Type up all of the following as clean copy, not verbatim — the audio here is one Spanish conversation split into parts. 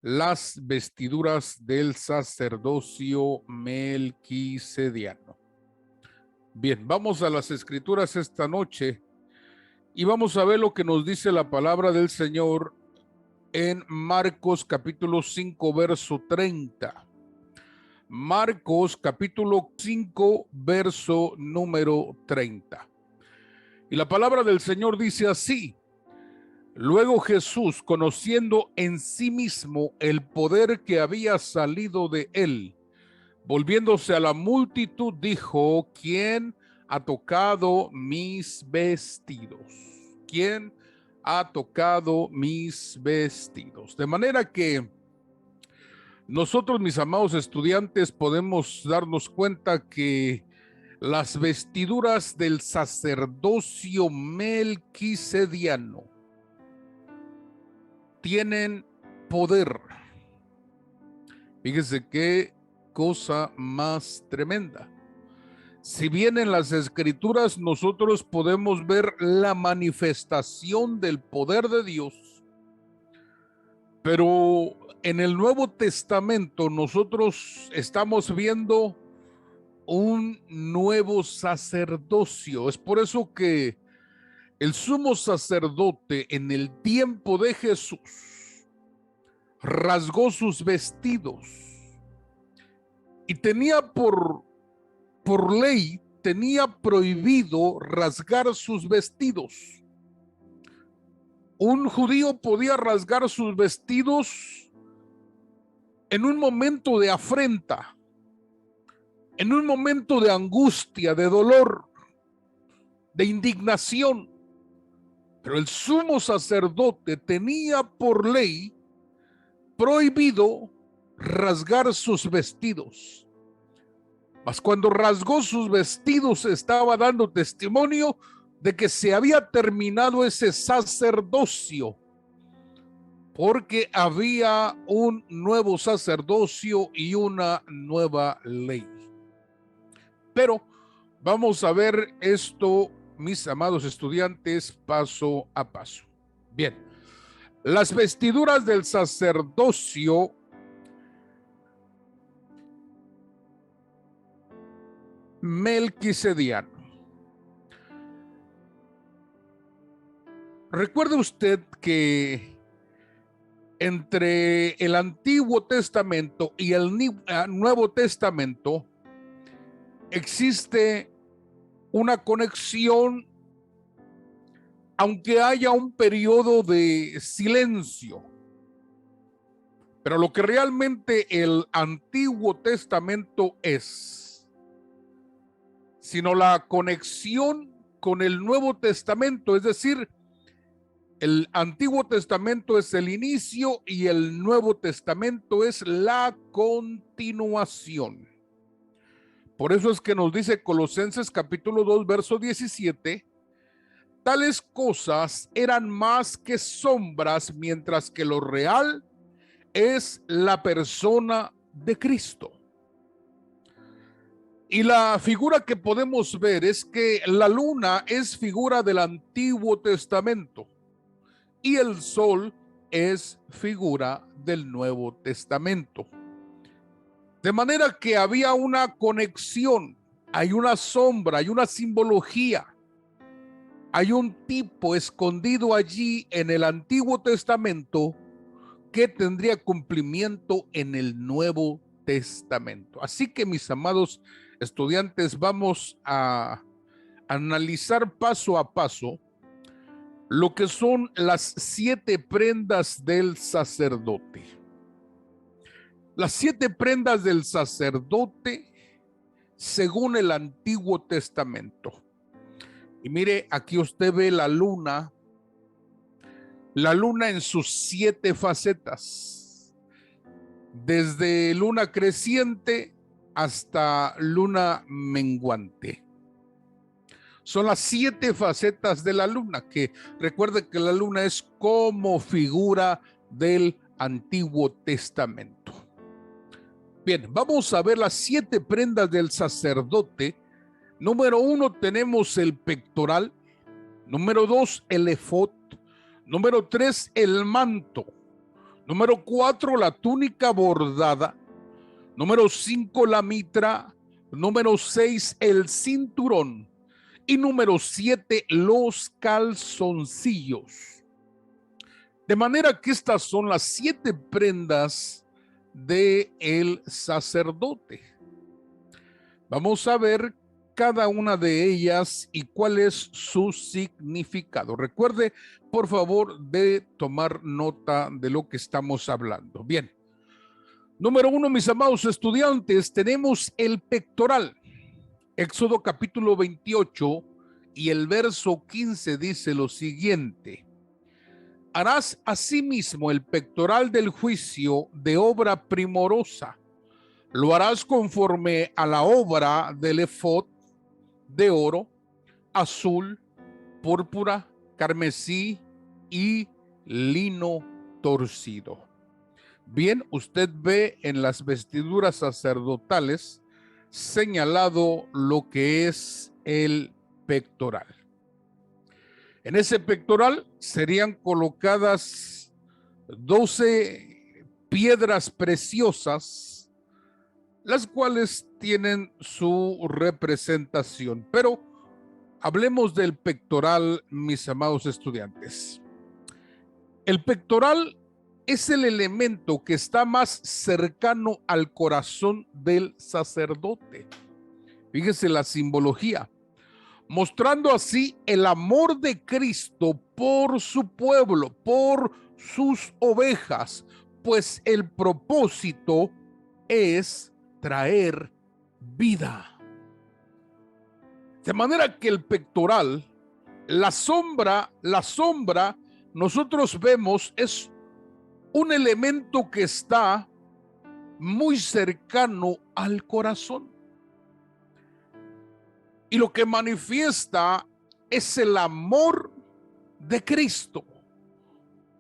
las vestiduras del sacerdocio melquisediano. Bien, vamos a las escrituras esta noche y vamos a ver lo que nos dice la palabra del Señor en Marcos capítulo 5 verso 30. Marcos capítulo 5 verso número 30. Y la palabra del Señor dice así: luego Jesús, conociendo en sí mismo el poder que había salido de él, volviéndose a la multitud, dijo: ¿quién ha tocado mis vestidos? ¿Quién ha tocado mis vestidos? De manera que nosotros, mis amados estudiantes, podemos darnos cuenta que las vestiduras del sacerdocio melquisediano tienen poder. Fíjese qué cosa más tremenda. Si bien en las escrituras nosotros podemos ver la manifestación del poder de Dios, pero en el Nuevo Testamento nosotros estamos viendo un nuevo sacerdocio. Es por eso que el sumo sacerdote en el tiempo de Jesús rasgó sus vestidos y tenía por ley, tenía prohibido rasgar sus vestidos. Un judío podía rasgar sus vestidos en un momento de afrenta, en un momento de angustia, de dolor, de indignación. Pero el sumo sacerdote tenía por ley prohibido rasgar sus vestidos. Mas cuando rasgó sus vestidos estaba dando testimonio de que se había terminado ese sacerdocio, porque había un nuevo sacerdocio y una nueva ley. Pero vamos a ver esto, mis amados estudiantes, paso a paso. Bien, las vestiduras del sacerdocio melquisediano. Recuerde usted que entre el Antiguo Testamento y el Nuevo Testamento existe una conexión, aunque haya un periodo de silencio. Pero lo que realmente el Antiguo Testamento es, sino la conexión con el Nuevo Testamento, es decir, el Antiguo Testamento es el inicio y el Nuevo Testamento es la continuación. Por eso es que nos dice Colosenses capítulo 2, verso 17, tales cosas eran más que sombras, mientras que lo real es la persona de Cristo. Y la figura que podemos ver es que la luna es figura del Antiguo Testamento y el sol es figura del Nuevo Testamento. De manera que había una conexión, hay una sombra, hay una simbología, hay un tipo escondido allí en el Antiguo Testamento que tendría cumplimiento en el Nuevo Testamento. Así que, mis amados estudiantes, vamos a analizar paso a paso lo que son las 7 prendas del sacerdote. Las 7 prendas del sacerdote según el Antiguo Testamento. Y mire, aquí usted ve la luna en sus 7 facetas, desde luna creciente hasta luna menguante. Son las 7 facetas de la luna, que recuerde que la luna es como figura del Antiguo Testamento. Bien, vamos a ver las 7 prendas del sacerdote. Número 1 tenemos el pectoral, número 2 el efod, número 3 el manto, Número 4, la túnica bordada. Número 5, la mitra. Número 6, el cinturón. Y número 7, los calzoncillos. De manera que estas son las 7 prendas del sacerdote. Vamos a ver cada una de ellas y cuál es su significado. Recuerde, por favor, de tomar nota de lo que estamos hablando. Bien. Número 1, mis amados estudiantes, tenemos el pectoral. Éxodo capítulo 28 y el verso 15 dice lo siguiente: harás asimismo el pectoral del juicio de obra primorosa. Lo harás conforme a la obra del efod de oro, azul, púrpura, carmesí y lino torcido. Bien, usted ve en las vestiduras sacerdotales señalado lo que es el pectoral. En ese pectoral serían colocadas 12 piedras preciosas, las cuales tienen su representación. Pero hablemos del pectoral, mis amados estudiantes. El pectoral es el elemento que está más cercano al corazón del sacerdote. Fíjese la simbología, mostrando así el amor de Cristo por su pueblo, por sus ovejas, pues el propósito es traer vida. De manera que el pectoral, la sombra, nosotros vemos es un elemento que está muy cercano al corazón. Y lo que manifiesta es el amor de Cristo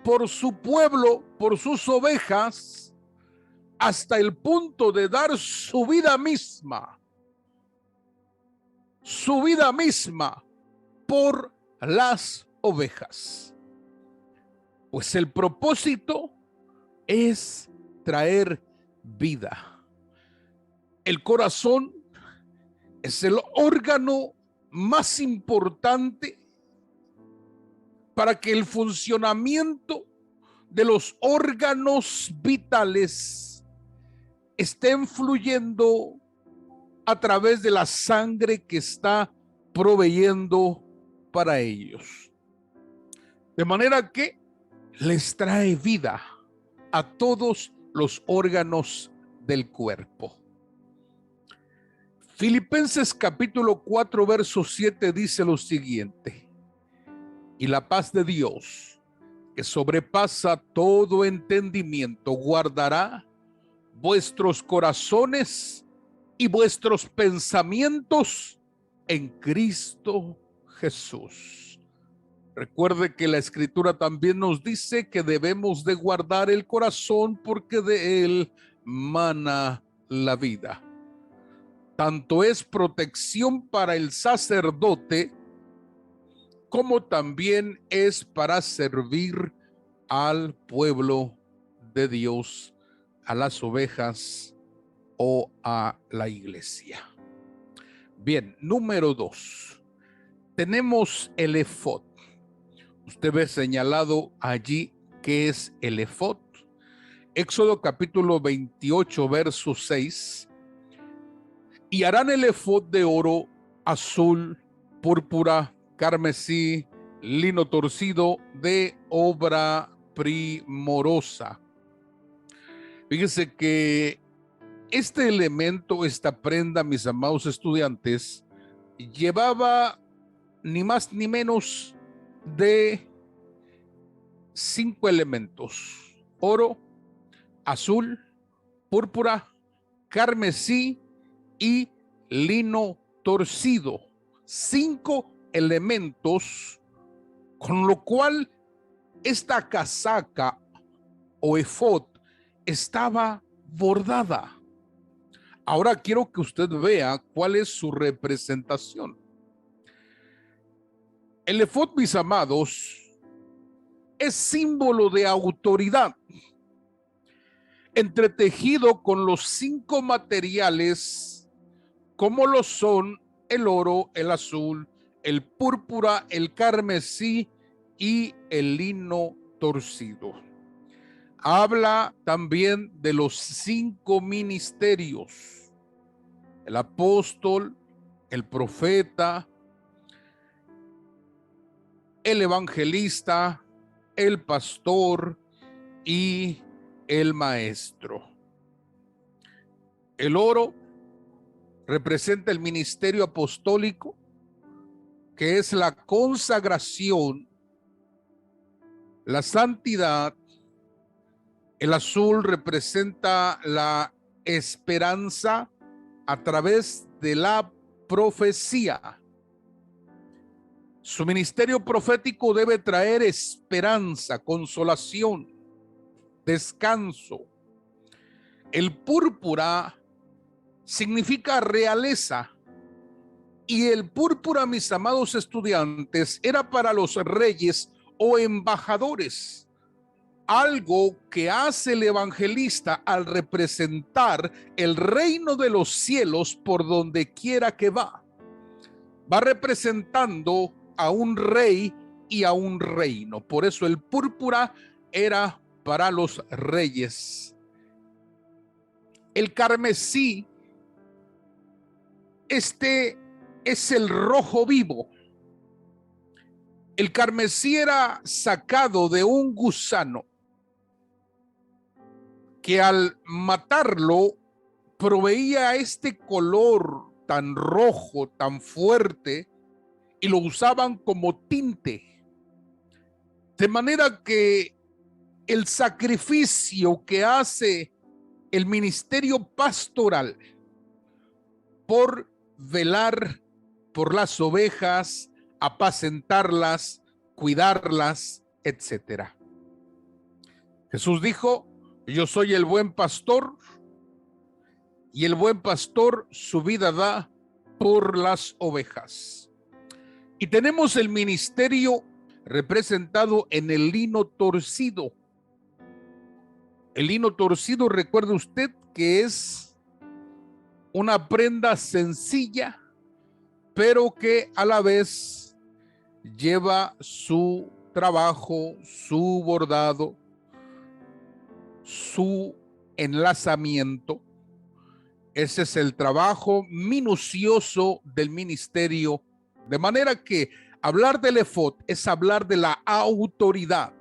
por su pueblo, por sus ovejas, hasta el punto de dar su vida misma por las ovejas. Pues el propósito es traer vida. El corazón es el órgano más importante para que el funcionamiento de los órganos vitales estén fluyendo a través de la sangre que está proveyendo para ellos. De manera que les trae vida a todos los órganos del cuerpo. Filipenses capítulo 4 verso 7 dice lo siguiente: y la paz de Dios, que sobrepasa todo entendimiento, guardará vuestros corazones y vuestros pensamientos en Cristo Jesús. Recuerde que la Escritura también nos dice que debemos de guardar el corazón porque de él mana la vida. Tanto es protección para el sacerdote como también es para servir al pueblo de Dios, a las ovejas o a la iglesia. Bien, número 2. Tenemos el efod. Usted ve señalado allí qué es el efod. Éxodo capítulo 28, verso 6. Y harán el efod de oro, azul, púrpura, carmesí, lino torcido, de obra primorosa. Fíjese que este elemento, esta prenda, mis amados estudiantes, llevaba ni más ni menos de 5 elementos: oro, azul, púrpura, carmesí y lino torcido. 5 elementos, con lo cual esta casaca o efod estaba bordada. Ahora quiero que usted vea cuál es su representación. El efod, mis amados, es símbolo de autoridad. entretejido con los 5 materiales, como lo son el oro, el azul, el púrpura, el carmesí y el lino torcido. Habla también de los 5 ministerios: el apóstol, el profeta, el evangelista, el pastor y el maestro. El oro representa el ministerio apostólico, que es la consagración, la santidad. El azul representa la esperanza a través de la profecía. Su ministerio profético debe traer esperanza, consolación, descanso. El púrpura significa realeza, y el púrpura, mis amados estudiantes, era para los reyes o embajadores, algo que hace el evangelista al representar el reino de los cielos por donde quiera que va. Va representando a un rey y a un reino. Por eso el púrpura era para los reyes. El carmesí, este es el rojo vivo. El carmesí era sacado de un gusano que al matarlo proveía este color tan rojo, tan fuerte, y lo usaban como tinte. De manera que el sacrificio que hace el ministerio pastoral por velar por las ovejas, apacentarlas, cuidarlas, etcétera. Jesús dijo: yo soy el buen pastor, y el buen pastor su vida da por las ovejas. Y tenemos el ministerio representado en el lino torcido. El lino torcido, recuerde usted que es una prenda sencilla, pero que a la vez lleva su trabajo, su bordado, su enlazamiento. Ese es el trabajo minucioso del ministerio, de manera que hablar del efod es hablar de la autoridad,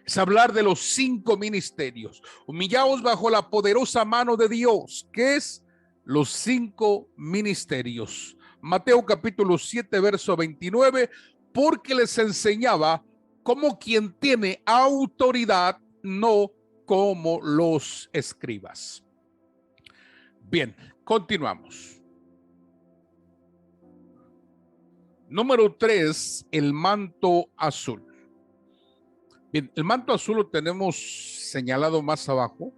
es hablar de los 5 ministerios. Humillaos bajo la poderosa mano de Dios, que es los 5 ministerios. Mateo capítulo 7, verso 29, porque les enseñaba como quien tiene autoridad, no como los escribas. Bien, continuamos. Número 3, el manto azul. Bien, el manto azul lo tenemos señalado más abajo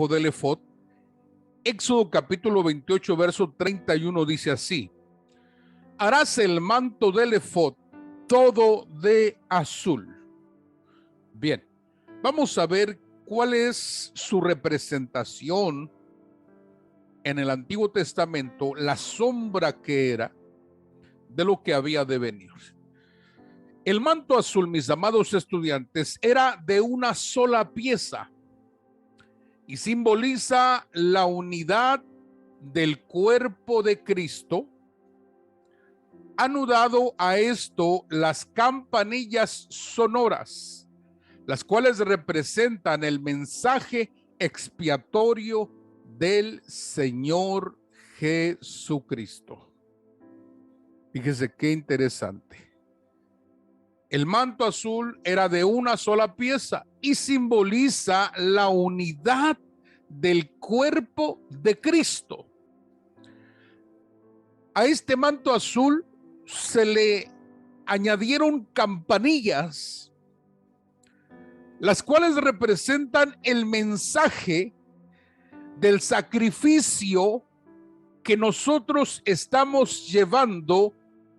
del efod. Éxodo capítulo 28, verso 31 dice así: harás el manto del efod todo de azul. Bien, vamos a ver cuál es su representación en el Antiguo Testamento, la sombra que era de lo que había de venir. El manto azul, mis amados estudiantes, era de una sola pieza y simboliza la unidad del cuerpo de Cristo. Anudado a esto las campanillas sonoras, las cuales representan el mensaje expiatorio del Señor Jesucristo. Fíjese qué interesante. El manto azul era de una sola pieza y simboliza la unidad del cuerpo de Cristo. A este manto azul se le añadieron campanillas, las cuales representan el mensaje del sacrificio que nosotros estamos llevando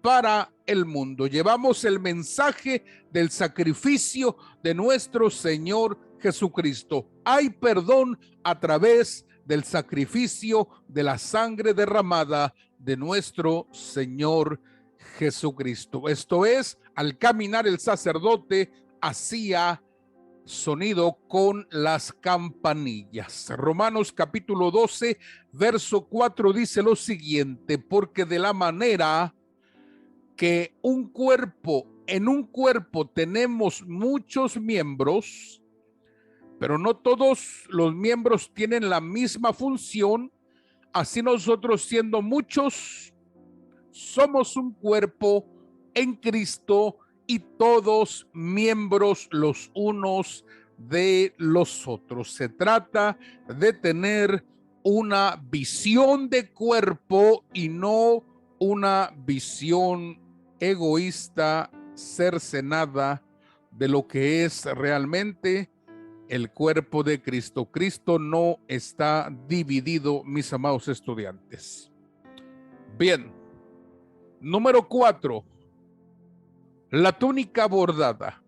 para el mundo. Llevamos el mensaje del sacrificio de nuestro Señor Jesucristo. Hay perdón a través del sacrificio de la sangre derramada de nuestro Señor Jesucristo. Esto es, al caminar el sacerdote hacía sonido con las campanillas. Romanos capítulo 12, verso 4 dice lo siguiente: porque de la manera que en un cuerpo tenemos muchos miembros, pero no todos los miembros tienen la misma función, así nosotros, siendo muchos, somos un cuerpo en Cristo y todos miembros los unos de los otros. Se trata de tener una visión de cuerpo y no una visión egoísta, cercenada de lo que es realmente el cuerpo de Cristo. Cristo no está dividido, mis amados estudiantes. Bien, número 4, la túnica bordada.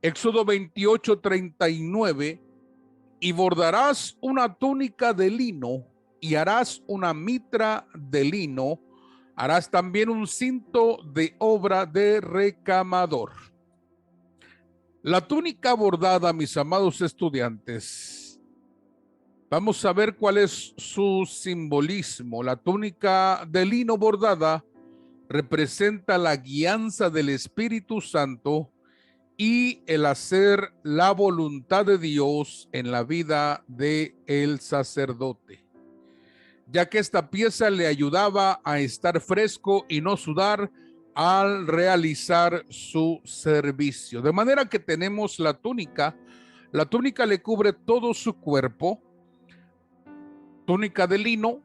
Éxodo 28:39, y bordarás una túnica de lino y harás una mitra de lino, harás también un cinto de obra de recamador. La túnica bordada, mis amados estudiantes, vamos a ver cuál es su simbolismo. La túnica de lino bordada representa la guianza del Espíritu Santo y el hacer la voluntad de Dios en la vida del sacerdote, ya que esta pieza le ayudaba a estar fresco y no sudar al realizar su servicio. De manera que tenemos la túnica le cubre todo su cuerpo, túnica de lino,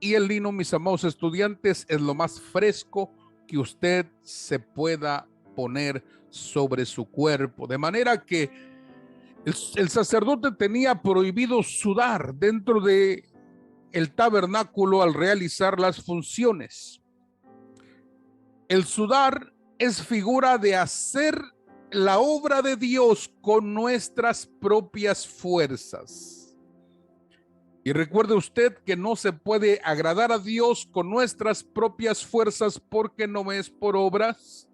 y el lino, mis amados estudiantes, es lo más fresco que usted se pueda poner sobre su cuerpo. De manera que el sacerdote tenía prohibido sudar dentro de el tabernáculo al realizar las funciones. El sudar es figura de hacer la obra de Dios con nuestras propias fuerzas. Y recuerde usted que no se puede agradar a Dios con nuestras propias fuerzas, porque no es por obras.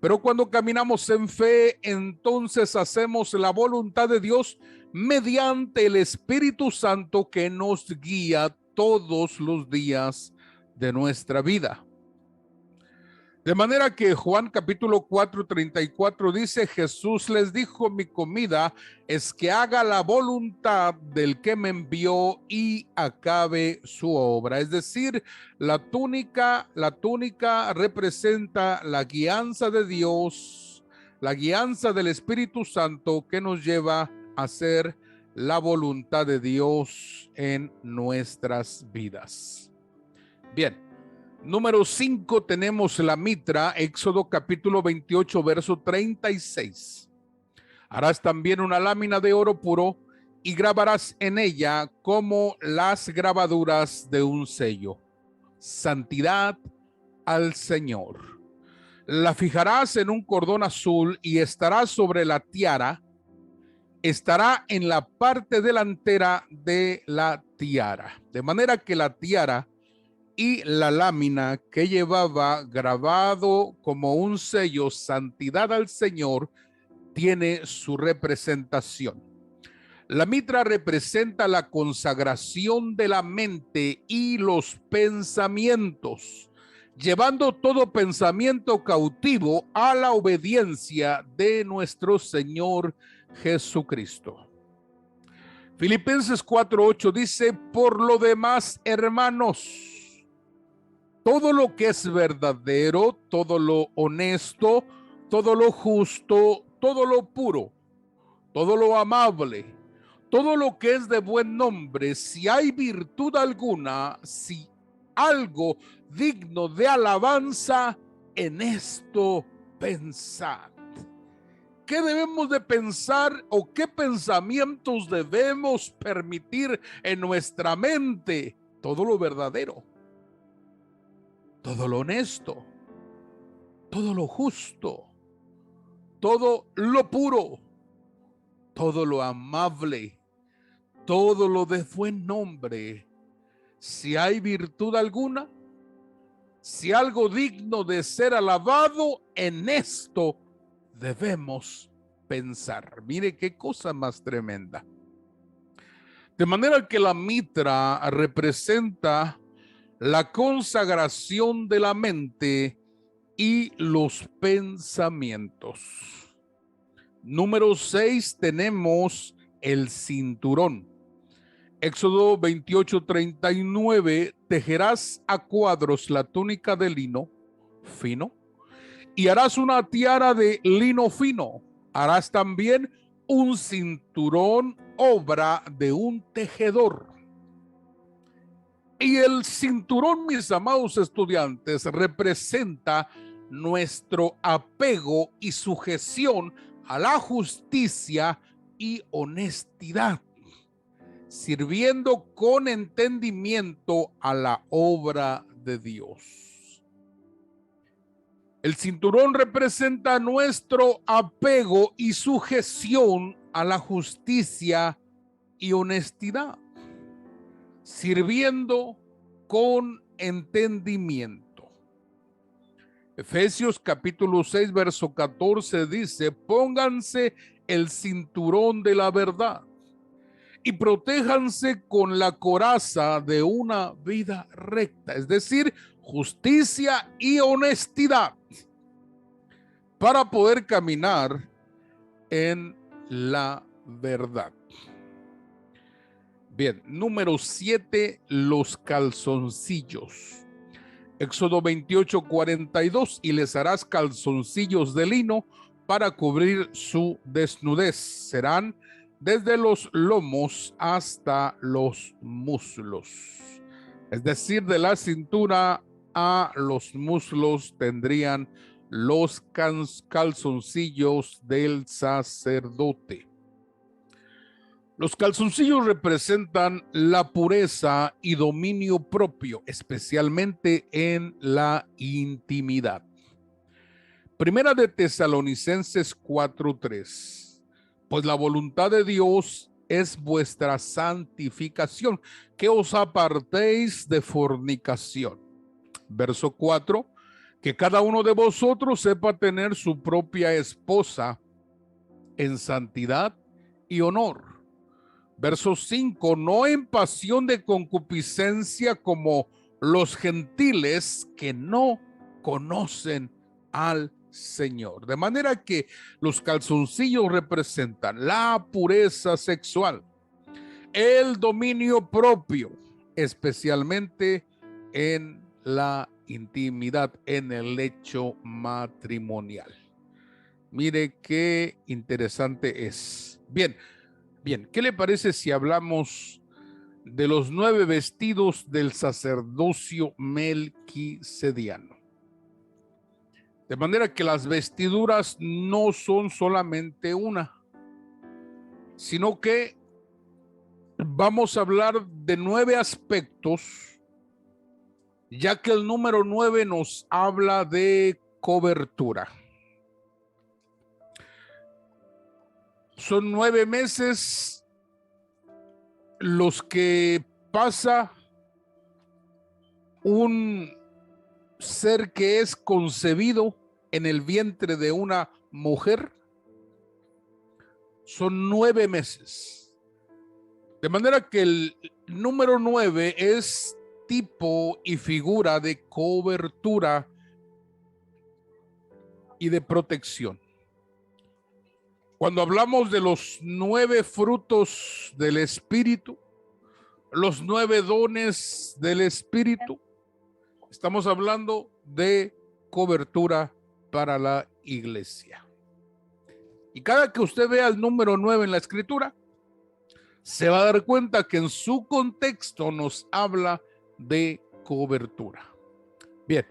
Pero cuando caminamos en fe, entonces hacemos la voluntad de Dios mediante el Espíritu Santo que nos guía todos los días de nuestra vida. De manera que Juan capítulo 4:34 dice: Jesús les dijo, mi comida es que haga la voluntad del que me envió y acabe su obra. Es decir, la túnica representa la guianza de Dios, la guianza del Espíritu Santo que nos lleva a hacer la voluntad de Dios en nuestras vidas. Bien. Número 5, tenemos la mitra, Éxodo capítulo 28, verso 36. Harás también una lámina de oro puro y grabarás en ella como las grabaduras de un sello: santidad al Señor. La fijarás en un cordón azul y estará sobre la tiara, estará en la parte delantera de la tiara. De manera que la tiara y la lámina que llevaba grabado como un sello santidad al Señor tiene su representación. La mitra representa la consagración de la mente y los pensamientos, llevando todo pensamiento cautivo a la obediencia de nuestro Señor Jesucristo. Filipenses 4:8 dice: por lo demás, hermanos, todo lo que es verdadero, todo lo honesto, todo lo justo, todo lo puro, todo lo amable, todo lo que es de buen nombre, si hay virtud alguna, si algo digno de alabanza, en esto pensad. ¿Qué debemos de pensar o qué pensamientos debemos permitir en nuestra mente? Todo lo verdadero, todo lo honesto, todo lo justo, todo lo puro, todo lo amable, todo lo de buen nombre, si hay virtud alguna, si algo digno de ser alabado, en esto debemos pensar. Mire qué cosa más tremenda. De manera que la mitra representa la consagración de la mente y los pensamientos. Número 6, tenemos el cinturón. Éxodo 28:39, tejerás a cuadros la túnica de lino fino y harás una tiara de lino fino. Harás también un cinturón, obra de un tejedor. Y el cinturón, mis amados estudiantes, representa nuestro apego y sujeción a la justicia y honestidad, sirviendo con entendimiento a la obra de Dios. El cinturón representa nuestro apego y sujeción a la justicia y honestidad, sirviendo con entendimiento. Efesios capítulo 6, verso 14 dice: pónganse el cinturón de la verdad y protéjanse con la coraza de una vida recta, es decir, justicia y honestidad, para poder caminar en la verdad. Bien, número 7, los calzoncillos. Éxodo 28:42, y les harás calzoncillos de lino para cubrir su desnudez. Serán desde los lomos hasta los muslos. Es decir, de la cintura a los muslos tendrían los calzoncillos del sacerdote. Los calzoncillos representan la pureza y dominio propio, especialmente en la intimidad. Primera de Tesalonicenses 4:3. Pues la voluntad de Dios es vuestra santificación, que os apartéis de fornicación. Verso 4. Que cada uno de vosotros sepa tener su propia esposa en santidad y honor. Verso 5, no en pasión de concupiscencia como los gentiles que no conocen al Señor. De manera que los calzoncillos representan la pureza sexual, el dominio propio, especialmente en la intimidad, en el lecho matrimonial. Mire qué interesante es. Bien, ¿qué le parece si hablamos de los 9 vestidos del sacerdocio melquisediano? De manera que las vestiduras no son solamente una, sino que vamos a hablar de 9 aspectos, ya que el número 9 nos habla de cobertura. Son 9 meses los que pasa un ser que es concebido en el vientre de una mujer. Son 9 meses. De manera que el número 9 es tipo y figura de cobertura y de protección. Cuando hablamos de los 9 frutos del Espíritu, los 9 dones del Espíritu, estamos hablando de cobertura para la iglesia. Y cada que usted vea el número 9 en la Escritura, se va a dar cuenta que en su contexto nos habla de cobertura. Bien,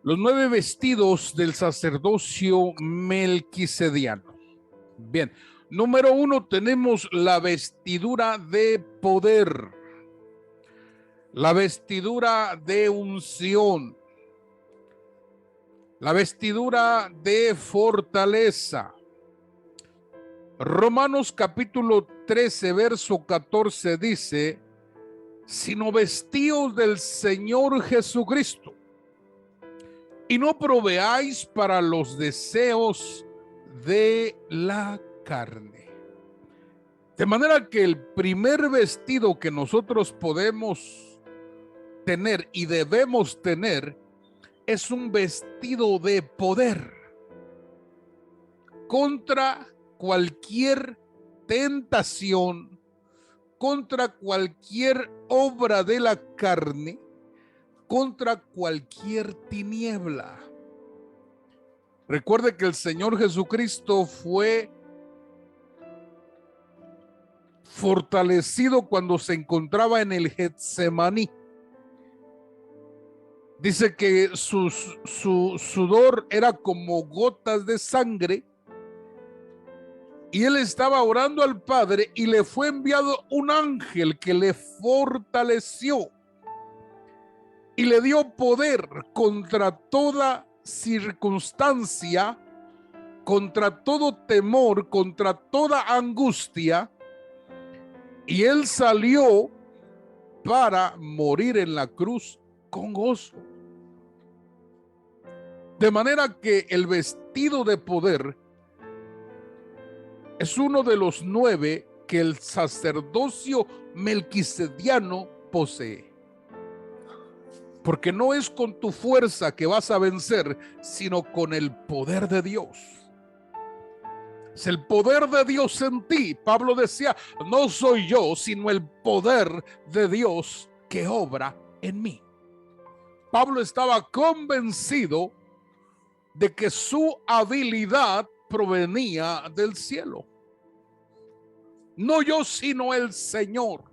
los 9 vestidos del sacerdocio melquisediano. Bien, número 1, tenemos la vestidura de poder, la vestidura de unción, La vestidura de fortaleza. Romanos capítulo 13, verso 14 dice: sino vestíos del Señor Jesucristo, y no proveáis para los deseos de la carne. De manera que el primer vestido que nosotros podemos tener y debemos tener es un vestido de poder contra cualquier tentación, contra cualquier obra de la carne, contra cualquier tiniebla. Recuerde que el Señor Jesucristo fue fortalecido cuando se encontraba en el Getsemaní. Dice que su sudor era como gotas de sangre, y él estaba orando al Padre y le fue enviado un ángel que le fortaleció y le dio poder contra toda circunstancia, contra todo temor, contra toda angustia, y él salió para morir en la cruz con gozo. De manera que el vestido de poder es uno de los 9 que el sacerdocio melquisediano posee. Porque no es con tu fuerza que vas a vencer, sino con el poder de Dios. Es el poder de Dios en ti. Pablo decía: no soy yo, sino el poder de Dios que obra en mí. Pablo estaba convencido de que su habilidad provenía del cielo. No yo, sino el Señor.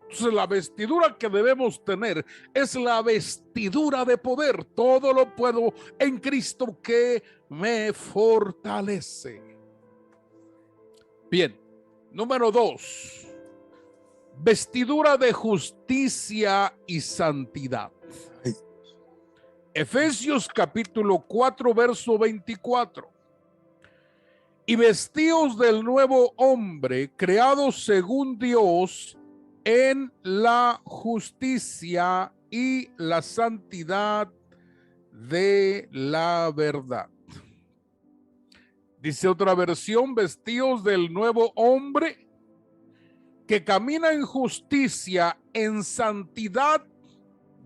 Entonces la vestidura que debemos tener es la vestidura de poder. Todo lo puedo en Cristo que me fortalece. Bien, número 2. Vestidura de justicia y santidad. Efesios capítulo 4, verso 24. Y vestíos del nuevo hombre, creado según Dios, en la justicia y la santidad de la verdad. Dice otra versión: vestíos del nuevo hombre que camina en justicia, en santidad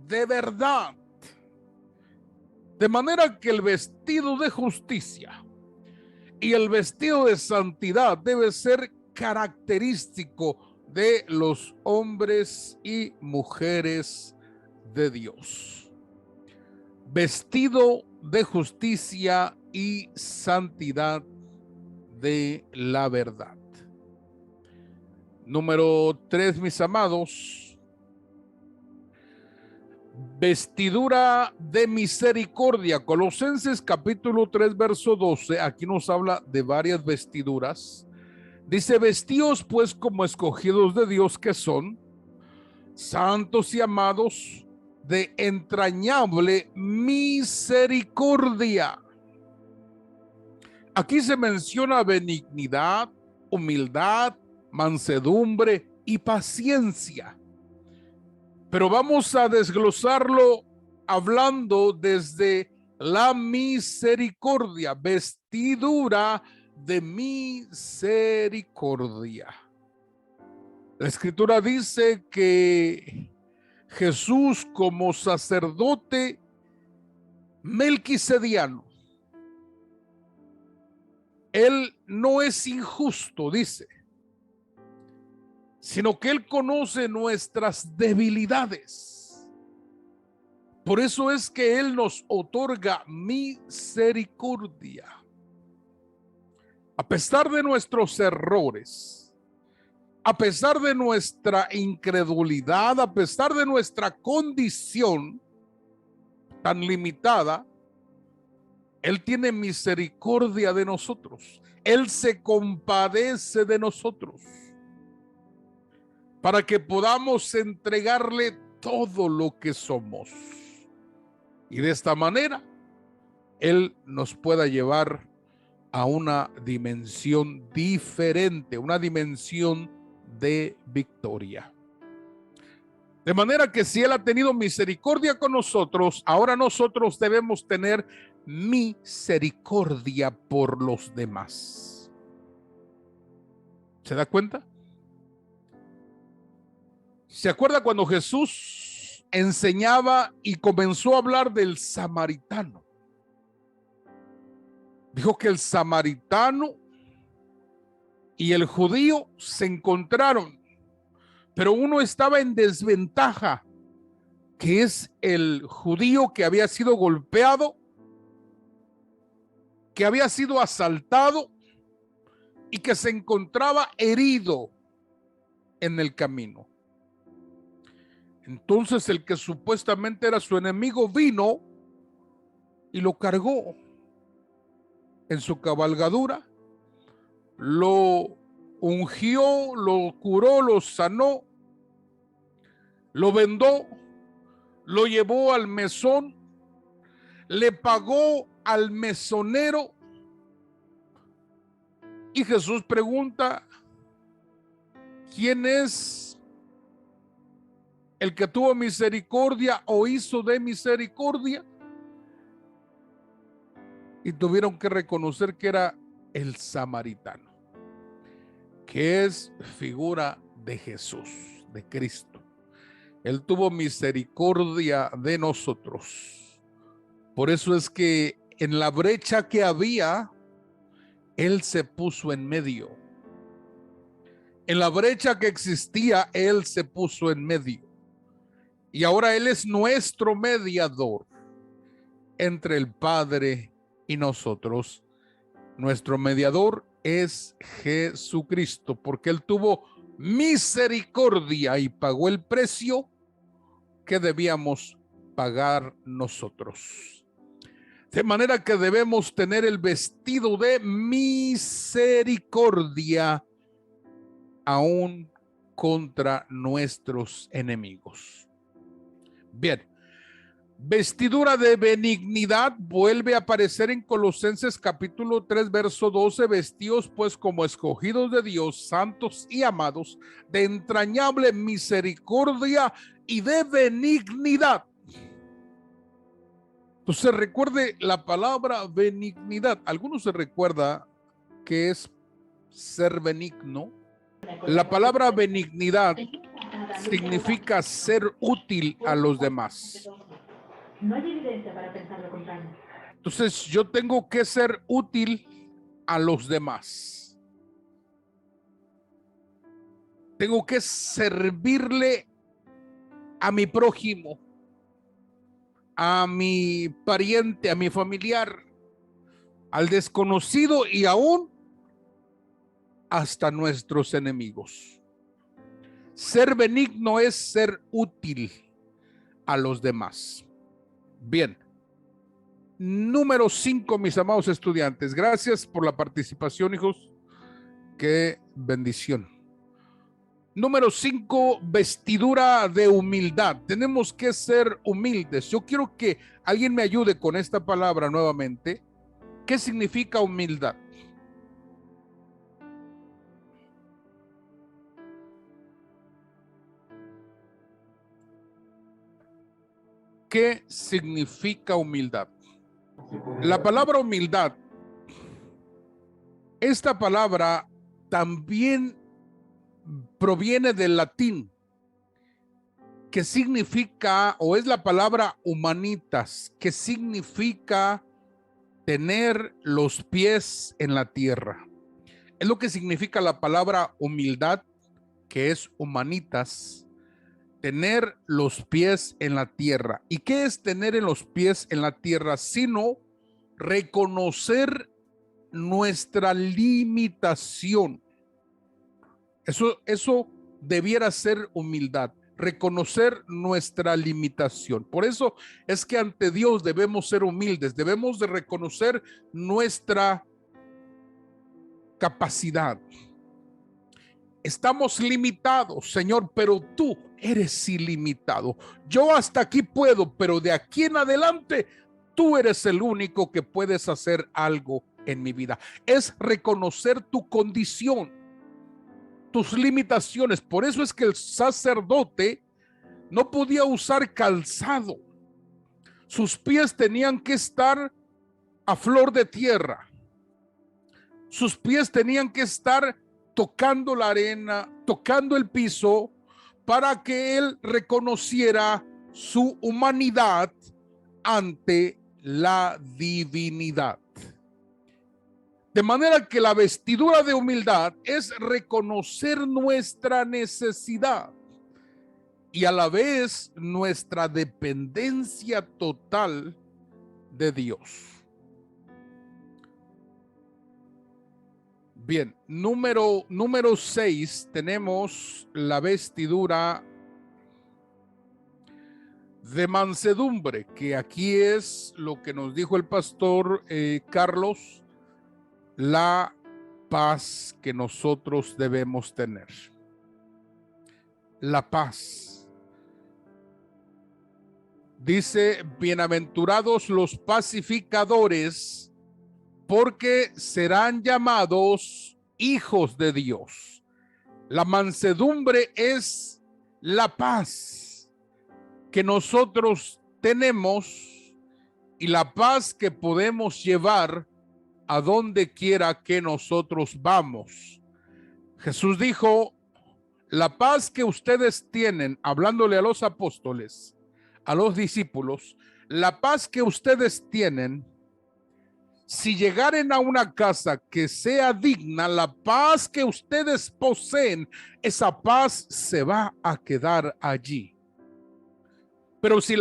de verdad. De manera que el vestido de justicia y el vestido de santidad debe ser característico de los hombres y mujeres de Dios. Vestido de justicia y santidad de la verdad. Número 3, mis amados. Vestidura de misericordia. Colosenses capítulo 3, verso 12. Aquí nos habla de varias vestiduras. Dice: vestíos pues como escogidos de Dios que son, santos y amados, de entrañable misericordia. Aquí se menciona benignidad, humildad, mansedumbre y paciencia. Pero vamos a desglosarlo hablando desde la misericordia, vestidura de misericordia. La Escritura dice que Jesús, como sacerdote melquisediano, él no es injusto, dice, sino que él conoce nuestras debilidades. Por eso es que él nos otorga misericordia. A pesar de nuestros errores, a pesar de nuestra incredulidad, a pesar de nuestra condición tan limitada, él tiene misericordia de nosotros. Él se compadece de nosotros para que podamos entregarle todo lo que somos. Y de esta manera Él nos pueda llevar a una dimensión diferente, una dimensión de victoria. De manera que si Él ha tenido misericordia con nosotros, ahora nosotros debemos tener misericordia por los demás. ¿Se da cuenta? ¿Se acuerda cuando Jesús enseñaba y comenzó a hablar del samaritano? Dijo que el samaritano y el judío se encontraron, pero uno estaba en desventaja, que es el judío que había sido golpeado, que había sido asaltado y que se encontraba herido en el camino. Entonces el que supuestamente era su enemigo vino y lo cargó en su cabalgadura, lo ungió, lo curó, lo sanó, lo vendó, lo llevó al mesón, le pagó al mesonero. Y Jesús pregunta: ¿quién es el que tuvo misericordia o hizo de misericordia? Y tuvieron que reconocer que era el samaritano, que es figura de Jesús, de Cristo. Él tuvo misericordia de nosotros. Por eso es que en la brecha que había, Él se puso en medio. En la brecha que existía, Él se puso en medio. Y ahora Él es nuestro mediador entre el Padre y nosotros. Nuestro mediador es Jesucristo, porque Él tuvo misericordia y pagó el precio que debíamos pagar nosotros. De manera que debemos tener el vestido de misericordia aún contra nuestros enemigos. Bien, vestidura de benignidad vuelve a aparecer en Colosenses capítulo 3, verso 12. Vestidos pues como escogidos de Dios, santos y amados, de entrañable misericordia y de benignidad. Entonces recuerde la palabra benignidad. ¿Alguno se recuerda qué es ser benigno? La palabra benignidad significa ser útil a los demás. No hay evidencia para pensar lo contrario. Entonces yo tengo que ser útil a los demás. Tengo que servirle a mi prójimo, a mi pariente, a mi familiar, al desconocido y aún hasta nuestros enemigos. Ser benigno es ser útil a los demás. Bien. Número 5, mis amados estudiantes. Gracias por la participación, hijos. Qué bendición. Número 5, vestidura de humildad. Tenemos que ser humildes. Yo quiero que alguien me ayude con esta palabra nuevamente. ¿Qué significa humildad? ¿Qué significa humildad? La palabra humildad, esta palabra también proviene del latín, que significa, o es la palabra humanitas, que significa tener los pies en la tierra. Es lo que significa la palabra humildad, que es humanitas, tener los pies en la tierra. ¿Y qué es tener en los pies en la tierra? Sino reconocer nuestra limitación. Eso debiera ser humildad, reconocer nuestra limitación. Por eso es que ante Dios debemos ser humildes, debemos de reconocer nuestra capacidad. Estamos limitados, Señor, pero tú eres ilimitado. Yo hasta aquí puedo, pero de aquí en adelante tú eres el único que puedes hacer algo en mi vida. Es reconocer tu condición, tus limitaciones. Por eso es que el sacerdote no podía usar calzado. Sus pies tenían que estar a flor de tierra. Sus pies tenían que estar tocando la arena, tocando el piso, para que él reconociera su humanidad ante la divinidad. De manera que la vestidura de humildad es reconocer nuestra necesidad y a la vez nuestra dependencia total de Dios. Bien, número 6, tenemos la vestidura de mansedumbre, que aquí es lo que nos dijo el pastor Carlos, la paz que nosotros debemos tener. La paz. Dice, bienaventurados los pacificadores, porque serán llamados hijos de Dios. La mansedumbre es la paz que nosotros tenemos y la paz que podemos llevar a donde quiera que nosotros vamos. Jesús dijo, la paz que ustedes tienen, hablándole a los apóstoles, a los discípulos, la paz que ustedes tienen, si llegaren a una casa que sea digna, la paz que ustedes poseen, esa paz se va a quedar allí. Pero si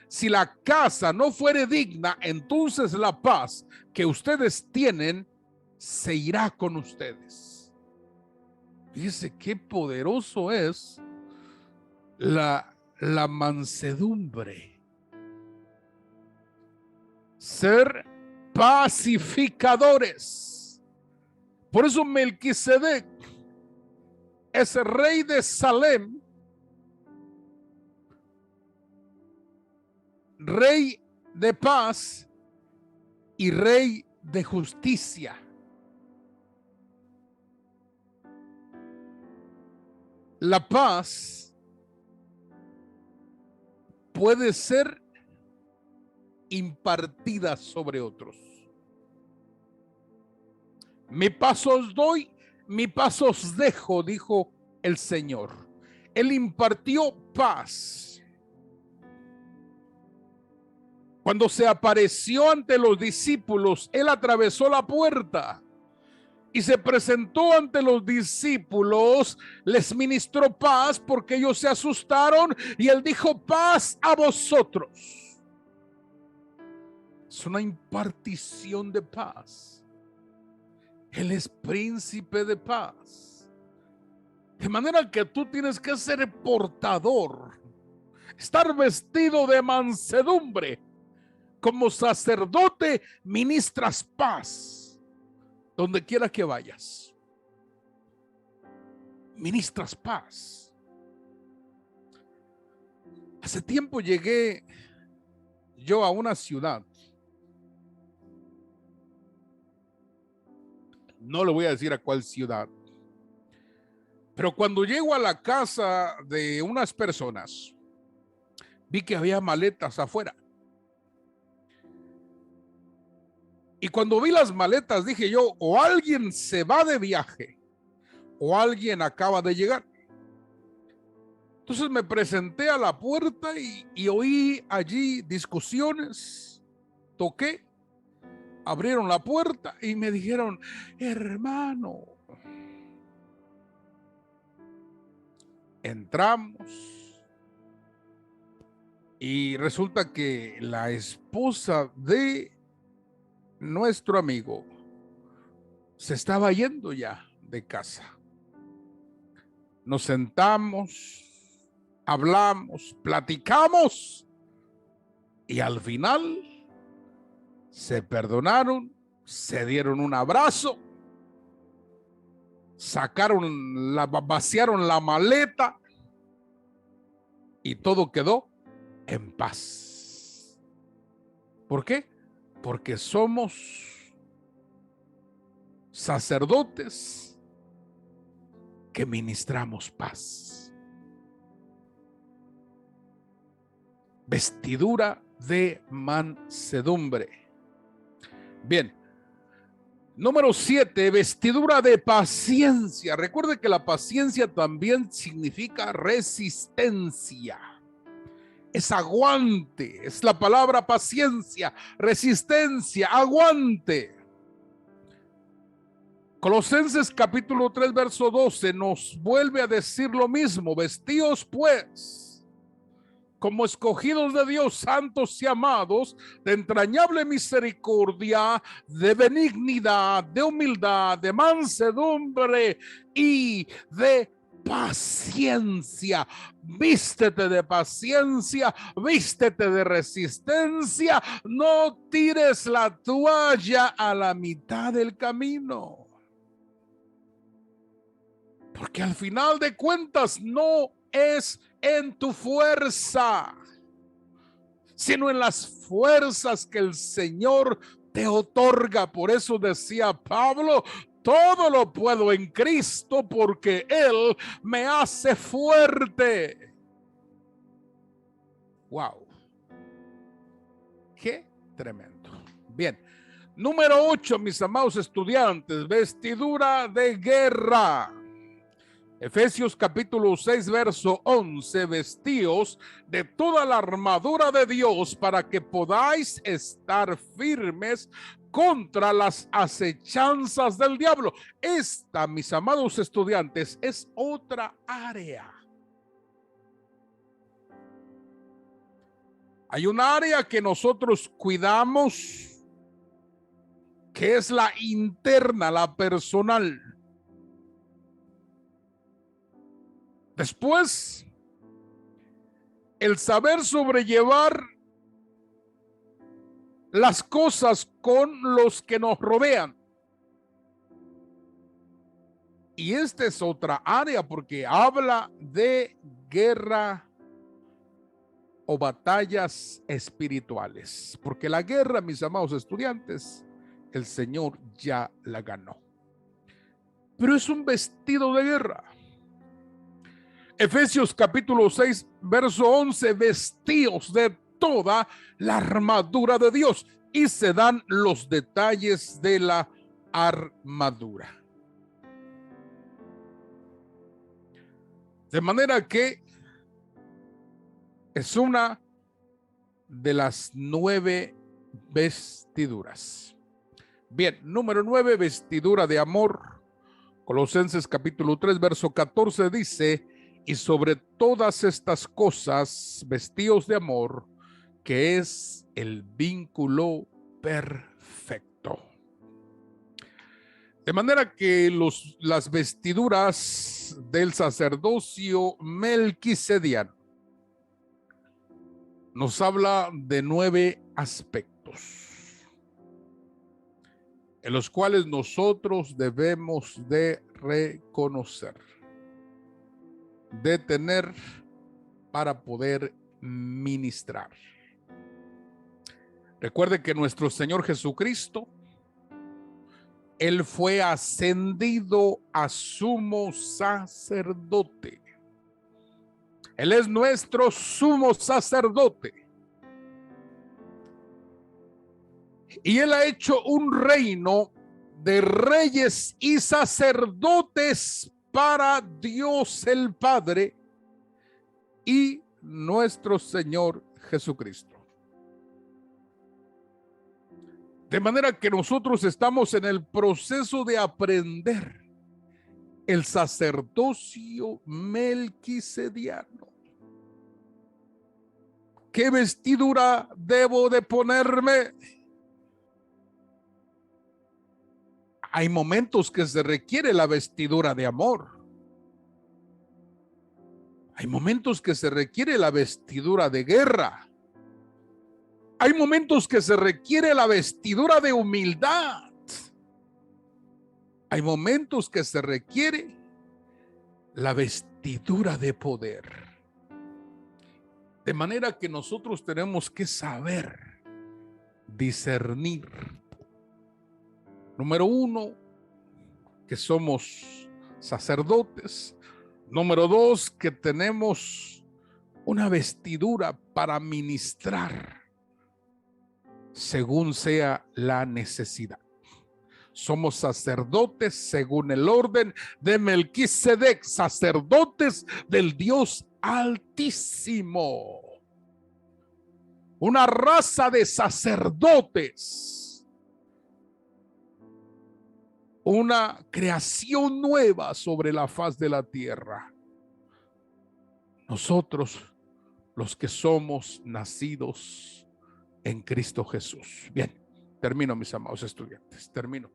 si la casa no fuere digna, entonces la paz que ustedes tienen se irá con ustedes. Fíjese qué poderoso es la mansedumbre. Ser pacificadores. Por eso Melquisedec, ese rey de Salem, rey de paz y rey de justicia. La paz puede ser impartida sobre otros. Mi paz os doy, mi paz os dejo, dijo el Señor. Él impartió paz. Cuando se apareció ante los discípulos, él atravesó la puerta y se presentó ante los discípulos, les ministró paz porque ellos se asustaron y él dijo, paz a vosotros. Es una impartición de paz. Él es príncipe de paz. De manera que tú tienes que ser portador, estar vestido de mansedumbre. Como sacerdote ministras paz donde quiera que vayas. Ministras paz. Hace tiempo llegué yo a una ciudad. No le voy a decir a cuál ciudad. Pero cuando llego a la casa de unas personas, vi que había maletas afuera. Y cuando vi las maletas dije yo, o alguien se va de viaje o alguien acaba de llegar. Entonces me presenté a la puerta y oí allí discusiones. Toqué, abrieron la puerta y me dijeron, hermano. Entramos y resulta que la esposa de nuestro amigo se estaba yendo ya de casa. Nos sentamos, hablamos, platicamos y al final se perdonaron, se dieron un abrazo, vaciaron la maleta y todo quedó en paz. ¿Por qué? Porque somos sacerdotes que ministramos paz. Vestidura de mansedumbre. Bien. Número 7, vestidura de paciencia. Recuerde que la paciencia también significa resistencia. Es aguante, es la palabra paciencia, resistencia, aguante. Colosenses capítulo 3, verso 12 nos vuelve a decir lo mismo. Vestíos pues como escogidos de Dios, santos y amados, de entrañable misericordia, de benignidad, de humildad, de mansedumbre y de paciencia. Vístete de paciencia, vístete de resistencia, no tires la toalla a la mitad del camino. Porque al final de cuentas no es en tu fuerza, sino en las fuerzas que el Señor te otorga. Por eso decía Pablo, todo lo puedo en Cristo porque Él me hace fuerte. Wow, qué tremendo. Bien, número 8, mis amados estudiantes, vestidura de guerra. Efesios capítulo 6, verso 11, vestíos de toda la armadura de Dios para que podáis estar firmes contra las acechanzas del diablo. Esta, mis amados estudiantes, es otra área. Hay un área que nosotros cuidamos, que es la interna, la personal. Después, el saber sobrellevar las cosas con los que nos rodean. Y esta es otra área porque habla de guerra o batallas espirituales. Porque la guerra, mis amados estudiantes, el Señor ya la ganó. Pero es un vestido de guerra. Efesios capítulo 6, verso 11, vestíos de toda la armadura de Dios. Y se dan los detalles de la armadura. De manera que es una de las 9 vestiduras. Bien, número 9, vestidura de amor. Colosenses capítulo 3, verso 14 dice: y sobre todas estas cosas, vestíos de amor, que es el vínculo perfecto. De manera que las vestiduras del sacerdocio melquisediano nos habla de 9 aspectos en los cuales nosotros debemos de reconocer, de tener para poder ministrar. Recuerde que nuestro Señor Jesucristo, Él fue ascendido a sumo sacerdote. Él es nuestro sumo sacerdote. Y Él ha hecho un reino de reyes y sacerdotes para Dios el Padre y nuestro Señor Jesucristo. De manera que nosotros estamos en el proceso de aprender el sacerdocio melquisediano. ¿Qué vestidura debo de ponerme? Hay momentos que se requiere la vestidura de amor. Hay momentos que se requiere la vestidura de guerra. Hay momentos que se requiere la vestidura de humildad. Hay momentos que se requiere la vestidura de poder. De manera que nosotros tenemos que saber discernir. Número uno, que somos sacerdotes. Número dos, que tenemos una vestidura para ministrar según sea la necesidad. Somos sacerdotes según el orden de Melquisedec, sacerdotes del Dios Altísimo. Una raza de sacerdotes. Una creación nueva sobre la faz de la tierra. Nosotros, los que somos nacidos en Cristo Jesús. Bien, termino, mis amados estudiantes, termino.